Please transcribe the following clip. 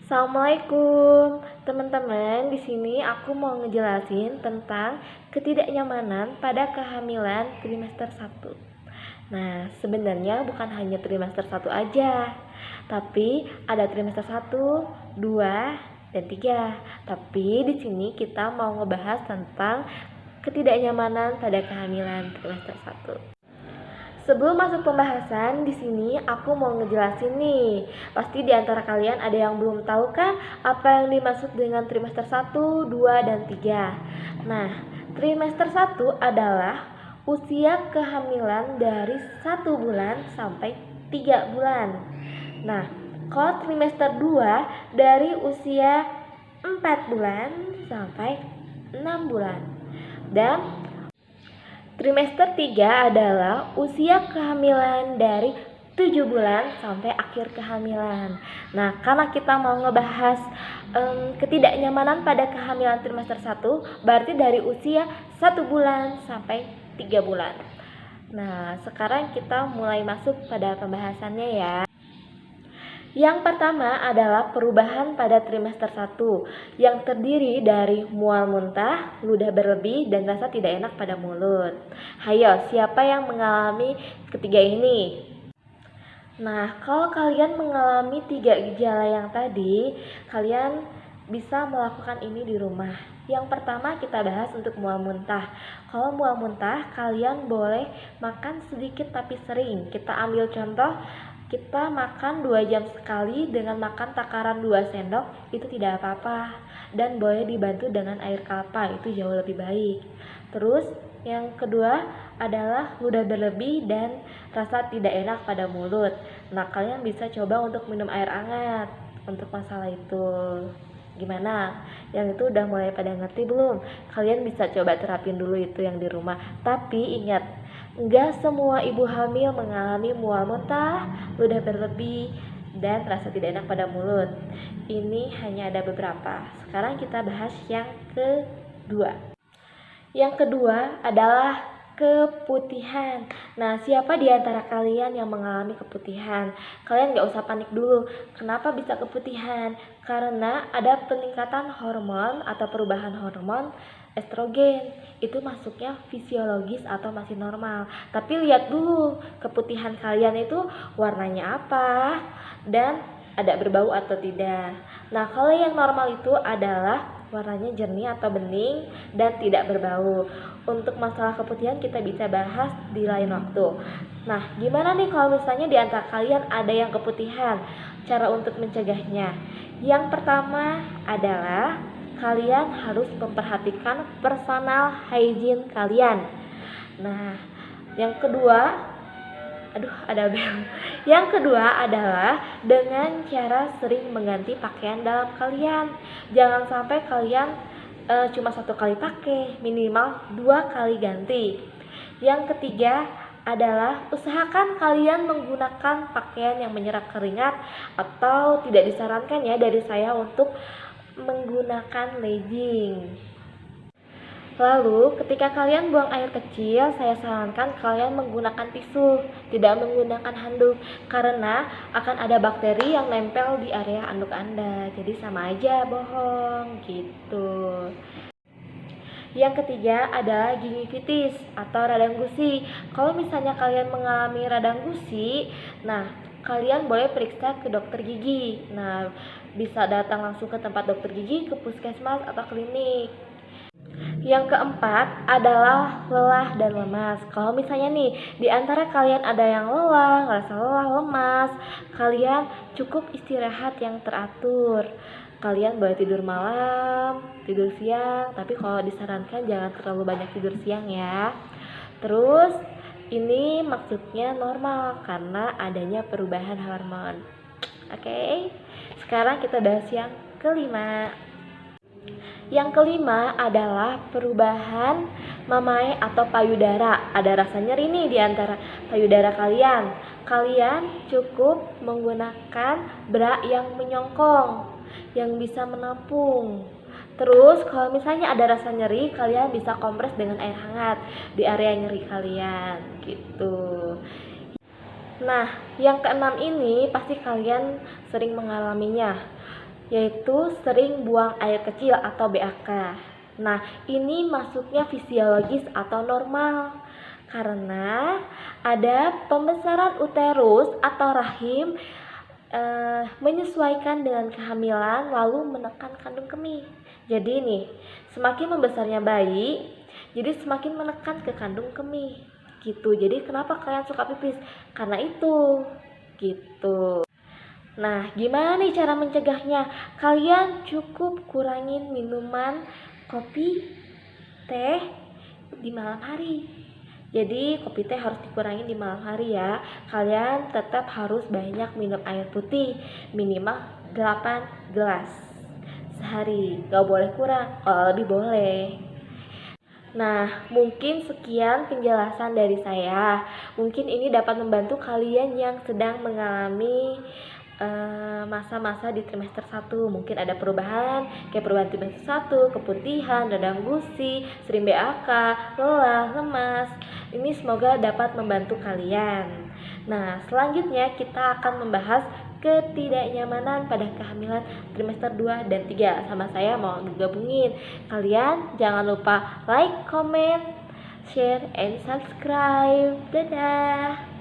Assalamualaikum teman-teman. Di sini aku mau ngejelasin tentang ketidaknyamanan pada kehamilan trimester 1. Nah, sebenarnya bukan hanya trimester 1 aja, tapi ada trimester 1, 2, dan 3. Tapi di sini kita mau ngebahas tentang ketidaknyamanan pada kehamilan trimester 1. Sebelum masuk pembahasan, di sini aku mau ngejelasin nih. Pasti di antara kalian ada yang belum tahu kan apa yang dimaksud dengan trimester 1, 2, dan 3. Nah, trimester 1 adalah usia kehamilan dari 1 bulan sampai 3 bulan. Nah, kalau trimester 2 dari usia 4 bulan sampai 6 bulan. Dan trimester 3 adalah usia kehamilan dari 7 bulan sampai akhir kehamilan. Nah, karena kita mau ngebahas ketidaknyamanan pada kehamilan trimester 1, berarti dari usia 1 bulan sampai 3 bulan. Nah, sekarang kita mulai masuk pada pembahasannya ya. Yang pertama adalah perubahan pada trimester 1 yang terdiri dari mual muntah, ludah berlebih, dan rasa tidak enak pada mulut. Hayo, siapa yang mengalami ketiga ini? Nah, kalau kalian mengalami 3 gejala yang tadi, kalian bisa melakukan ini di rumah. Yang pertama kita bahas untuk mual muntah. Kalau mual muntah, kalian boleh makan sedikit tapi sering. Kita ambil contoh, kita makan 2 jam sekali dengan makan takaran 2 sendok, itu tidak apa-apa. Dan boleh dibantu dengan air kelapa, itu jauh lebih baik. Terus yang kedua adalah ludah berlebih dan rasa tidak enak pada mulut. Nah, kalian bisa coba untuk minum air hangat untuk masalah itu. Gimana? Yang itu udah mulai pada ngerti belum? Kalian bisa coba terapin dulu itu yang di rumah. Tapi ingat, enggak semua ibu hamil mengalami mual muntah, ludah berlebih, dan rasa tidak enak pada mulut. Ini hanya ada beberapa. Sekarang kita bahas yang kedua. Yang kedua adalah keputihan. Nah, siapa di antara kalian yang mengalami keputihan? Kalian gak usah panik dulu. Kenapa bisa keputihan? Karena ada peningkatan hormon atau perubahan hormon estrogen. Itu masuknya fisiologis atau masih normal. Tapi lihat dulu keputihan kalian itu warnanya apa dan ada berbau atau tidak. Nah, kalau yang normal itu adalah warnanya jernih atau bening dan tidak berbau. Untuk masalah keputihan kita bisa bahas di lain waktu. Nah, gimana nih kalau misalnya di antara kalian ada yang keputihan? Cara untuk mencegahnya. Yang pertama adalah kalian harus memperhatikan personal hygiene kalian. Nah, yang kedua, Yang kedua adalah dengan cara sering mengganti pakaian dalam kalian. Jangan sampai kalian cuma 1 kali pakai, minimal 2 kali ganti. Yang ketiga adalah usahakan kalian menggunakan pakaian yang menyerap keringat, atau tidak disarankan ya dari saya untuk menggunakan legging. Lalu, ketika kalian buang air kecil, saya sarankan kalian menggunakan tisu, tidak menggunakan handuk, karena akan ada bakteri yang nempel di area anduk Anda. Jadi sama aja bohong gitu. Yang ketiga adalah gingivitis atau radang gusi. Kalau misalnya kalian mengalami radang gusi, nah kalian boleh periksa ke dokter gigi. Nah, bisa datang langsung ke tempat dokter gigi, ke puskesmas atau klinik. Yang keempat adalah lelah dan lemas. Kalau misalnya nih di antara kalian ada yang lelah, ngerasa lelah, lemas, kalian cukup istirahat yang teratur. Kalian boleh tidur malam, tidur siang, tapi kalau disarankan jangan terlalu banyak tidur siang ya. Terus ini maksudnya normal karena adanya perubahan hormon. Oke, sekarang kita bahas yang kelima. Yang kelima adalah perubahan mamai atau payudara. Ada rasa nyeri nih di antara payudara kalian. Kalian cukup menggunakan bra yang menyongkong, yang bisa menampung. Terus kalau misalnya ada rasa nyeri, kalian bisa kompres dengan air hangat di area nyeri kalian gitu. Nah, yang keenam ini pasti kalian sering mengalaminya. yaitu sering buang air kecil atau BAK. Nah, ini masuknya fisiologis atau normal karena ada pembesaran uterus atau rahim menyesuaikan dengan kehamilan lalu menekan kandung kemih. Jadi nih, semakin membesarnya bayi, jadi semakin menekan ke kandung kemih gitu. Jadi kenapa kalian suka pipis? Karena itu gitu. Nah, gimana nih cara mencegahnya? Kalian cukup kurangin minuman kopi, teh di malam hari. Jadi kopi teh harus dikurangin di malam hari ya. Kalian tetap harus banyak minum air putih, minimal 8 gelas sehari. Gak boleh kurang, kalau lebih boleh. Nah, mungkin sekian penjelasan dari saya. Mungkin ini dapat membantu kalian yang sedang mengalami masa-masa di trimester 1. Mungkin ada perubahan, kayak perubahan trimester 1, keputihan, radang gusi, sering BAK, lelah, lemas. Ini semoga dapat membantu kalian. Nah, selanjutnya kita akan membahas ketidaknyamanan pada kehamilan trimester 2 dan 3. Sama saya mau gabungin. Kalian jangan lupa like, comment, share, and subscribe. Dadah.